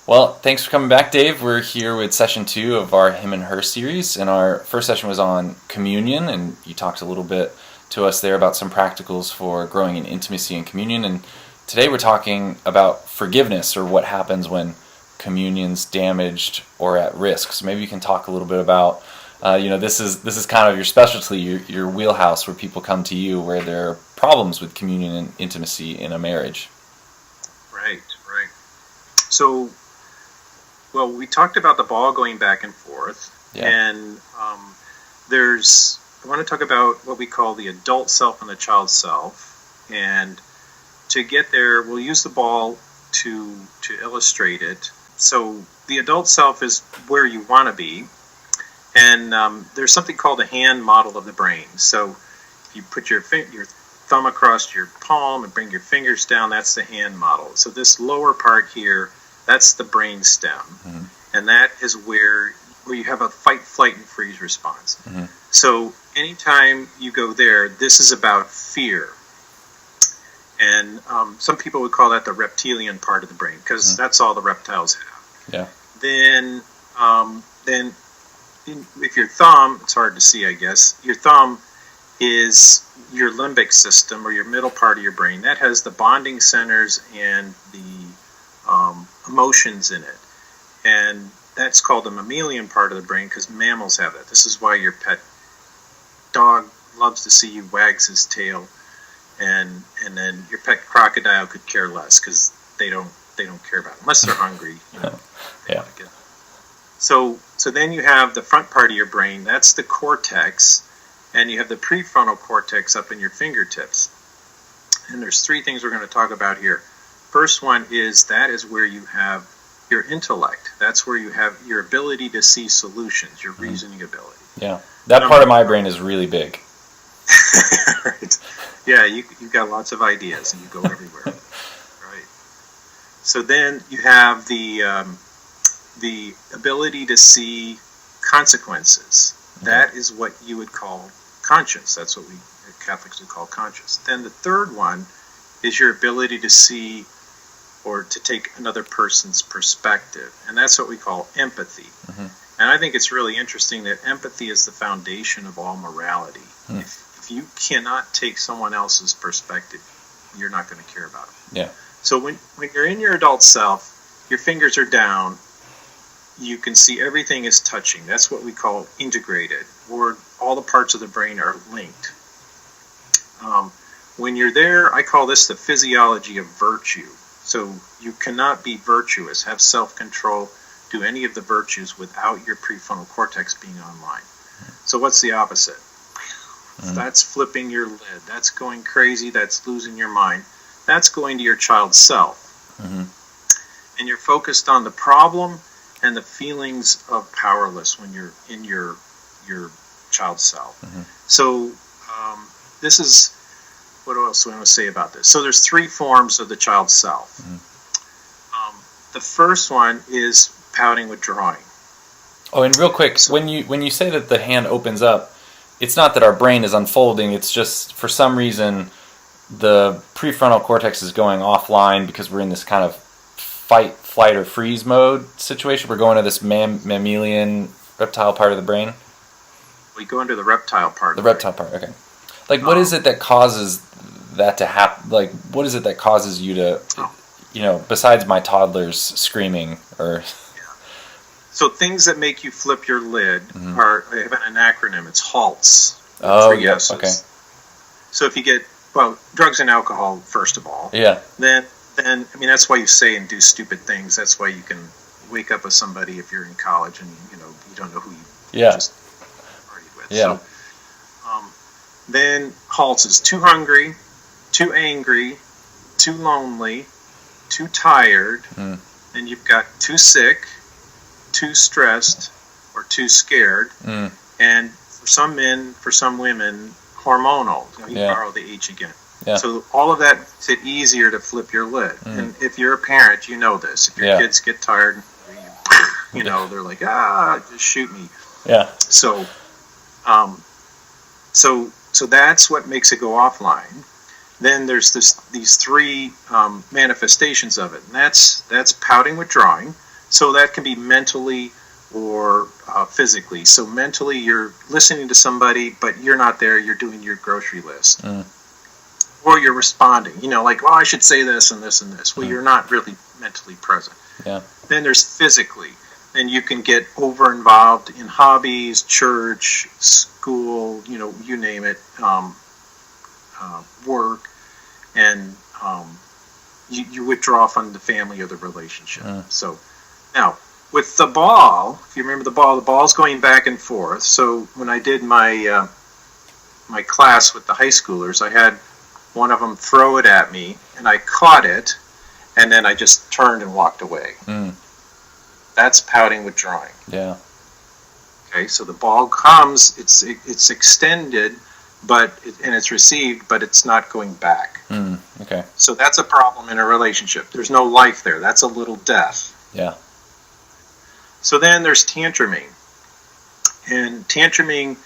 Well, thanks for coming back, Dave. We're here with session 2 of our Him and Her series, and our first session was on communion, and you talked a little bit to us there about some practicals for growing in intimacy and communion, and today we're talking about forgiveness, or what happens when communion's damaged or at risk. So maybe you can talk a little bit about, this is kind of your specialty, your wheelhouse, where people come to you where there are problems with communion and intimacy in a marriage. Right. So, well, we talked about the ball going back and forth, and I want to talk about what we call the adult self and the child self, and to get there, we'll use the ball to illustrate it. So the adult self is where you want to be, and there's something called a hand model of the brain. So if you put your thumb across your palm and bring your fingers down, that's the hand model. So this lower part here, that's the brain stem, and that is where you have a fight, flight, and freeze response. So anytime you go there, this is about fear. And some people would call that the reptilian part of the brain, because that's all the reptiles have. Yeah. Then if your thumb, it's hard to see, I guess, your thumb is your limbic system, or your middle part of your brain. That has the bonding centers and the emotions in it. And that's called the mammalian part of the brain, because mammals have that. This is why your pet dog loves to see you, wags his tail, and then your pet crocodile could care less, because they don't care about it unless they're hungry. Yeah. So then you have the front part of your brain. That's the cortex, and you have the prefrontal cortex up in your fingertips. And there's 3 things we're going to talk about here. First one is where you have your intellect. That's where you have your ability to see solutions, your reasoning ability. Yeah, that part of my brain is really big. Right. Yeah, you've got lots of ideas and you go everywhere. Right. So then you have the ability to see consequences. That is what you would call conscious. That's what we Catholics would call conscious. Then the third one is your ability to see or to take another person's perspective. And that's what we call empathy. And I think it's really interesting that empathy is the foundation of all morality. If you cannot take someone else's perspective, you're not going to care about it. Yeah. So when you're in your adult self, your fingers are down, you can see everything is touching. That's what we call integrated, or all the parts of the brain are linked. When you're there, I call this the physiology of virtue. So you cannot be virtuous, have self-control, do any of the virtues without your prefrontal cortex being online. So what's the opposite? That's flipping your lid. That's going crazy. That's losing your mind. That's going to your child self. And you're focused on the problem and the feelings of powerless when you're in your child self. So this is, what else do I want to say about this? So there's 3 forms of the child self. The first one is pouting withdrawing. Oh, and real quick, when you say that the hand opens up, it's not that our brain is unfolding. It's just, for some reason, the prefrontal cortex is going offline because we're in this kind of fight, flight, or freeze mode situation. We're going to this mammalian, reptile part of the brain. We go into the reptile part. The reptile part, okay. Like, what is it that causes that to happen? Like, what is it that causes you to, besides my toddlers screaming or... So things that make you flip your lid I have an acronym. It's HALTs. Oh, 3 S's. Okay. So if you get, drugs and alcohol, first of all. Yeah. Then that's why you say and do stupid things. That's why you can wake up with somebody if you're in college and, you don't know who you just partied with. Yeah. So, then HALTs is too hungry, too angry, too lonely, too tired, and you've got too sick, too stressed, or too scared. And for some men, for some women, hormonal. You borrow the H again. Yeah. So all of that makes it easier to flip your lid. And if you're a parent, you know this. If your kids get tired, they're like, just shoot me. Yeah. So that's what makes it go offline. Then there's these 3 manifestations of it, and that's pouting, withdrawing. So that can be mentally or physically. So mentally, you're listening to somebody, but you're not there. You're doing your grocery list. Or you're responding, like, well, I should say this and this and this. Well, you're not really mentally present. Yeah. Then there's physically. And you can get over-involved in hobbies, church, school, you name it, work, and you withdraw from the family or the relationship. So now, with the ball, if you remember the ball's going back and forth. So when I did my my class with the high schoolers, I had one of them throw it at me, and I caught it, and then I just turned and walked away. That's pouting withdrawing. Yeah. Okay, so the ball comes, it's extended, and it's received, but it's not going back. Okay. So that's a problem in a relationship. There's no life there. That's a little death. Yeah. So then there's tantruming. And tantruming,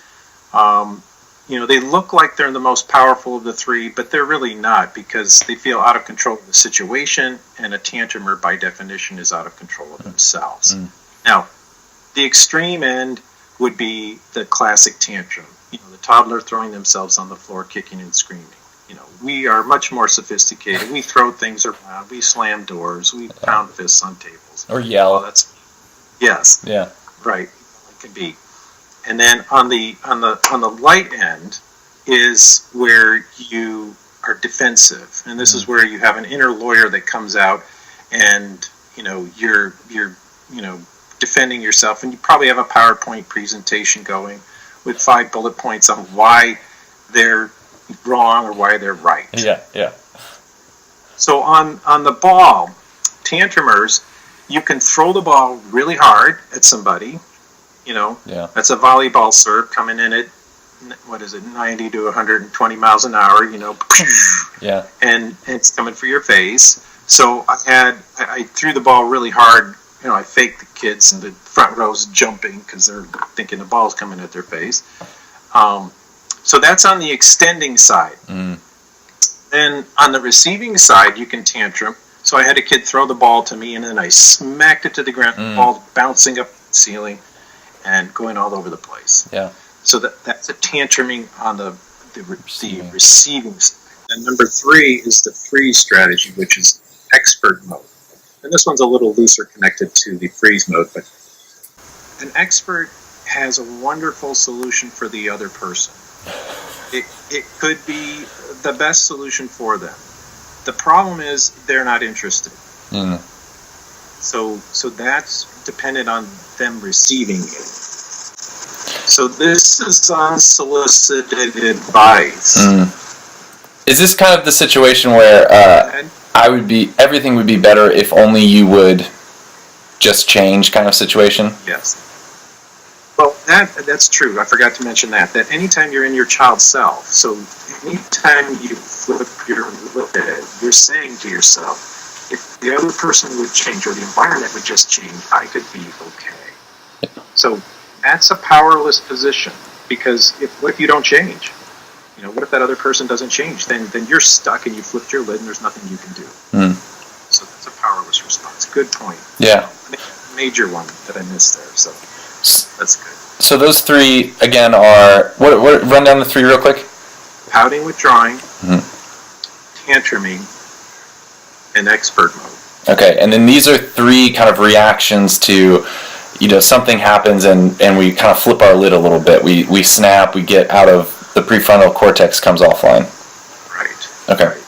they look like they're the most powerful of the three, but they're really not, because they feel out of control of the situation, and a tantrumer, by definition, is out of control of themselves. Now, the extreme end would be the classic tantrum. The toddler throwing themselves on the floor, kicking and screaming. We are much more sophisticated. We throw things around. We slam doors. We pound fists on tables. Or yell. Yes. Yeah. Right. It can be. And then on the light end is where you are defensive, and this is where you have an inner lawyer that comes out, and you're defending yourself, and you probably have a PowerPoint presentation going with 5 bullet points on why they're wrong or why they're right. Yeah. So on the ball, tantrumers, you can throw the ball really hard at somebody. That's a volleyball serve coming in at 90 to 120 miles an hour. Yeah. And it's coming for your face. So I threw the ball really hard. I faked the kids in the front rows jumping because they're thinking the ball's coming at their face. So that's on the extending side. Then on the receiving side, you can tantrum. So I had a kid throw the ball to me, and then I smacked it to the ground. The ball bouncing up the ceiling and going all over the place. Yeah. So that's a tantruming on the receiving side. And number 3 is the freeze strategy, which is expert mode. And this one's a little looser connected to the freeze mode, but an expert has a wonderful solution for the other person. It could be the best solution for them. The problem is they're not interested. So that's dependent on them receiving it. So this is unsolicited advice. Is this kind of the situation where everything would be better if only you would just change kind of situation? Yes. Well, that's true. I forgot to mention that anytime you're in your child self, so anytime you flip your lid, you're saying to yourself, if the other person would change or the environment would just change, I could be okay. So that's a powerless position, because what if you don't change? What if that other person doesn't change? Then you're stuck and you flipped your lid and there's nothing you can do. So that's a powerless response. Good point. Yeah. Major one that I missed there. So that's good. So those 3 again are what? Run down the 3 real quick. Pouting, withdrawing, tantruming, and expert mode. Okay, and then these are 3 kind of reactions to, something happens and we kind of flip our lid a little bit. We snap. We get out of the prefrontal cortex comes offline. Right. Okay. Right.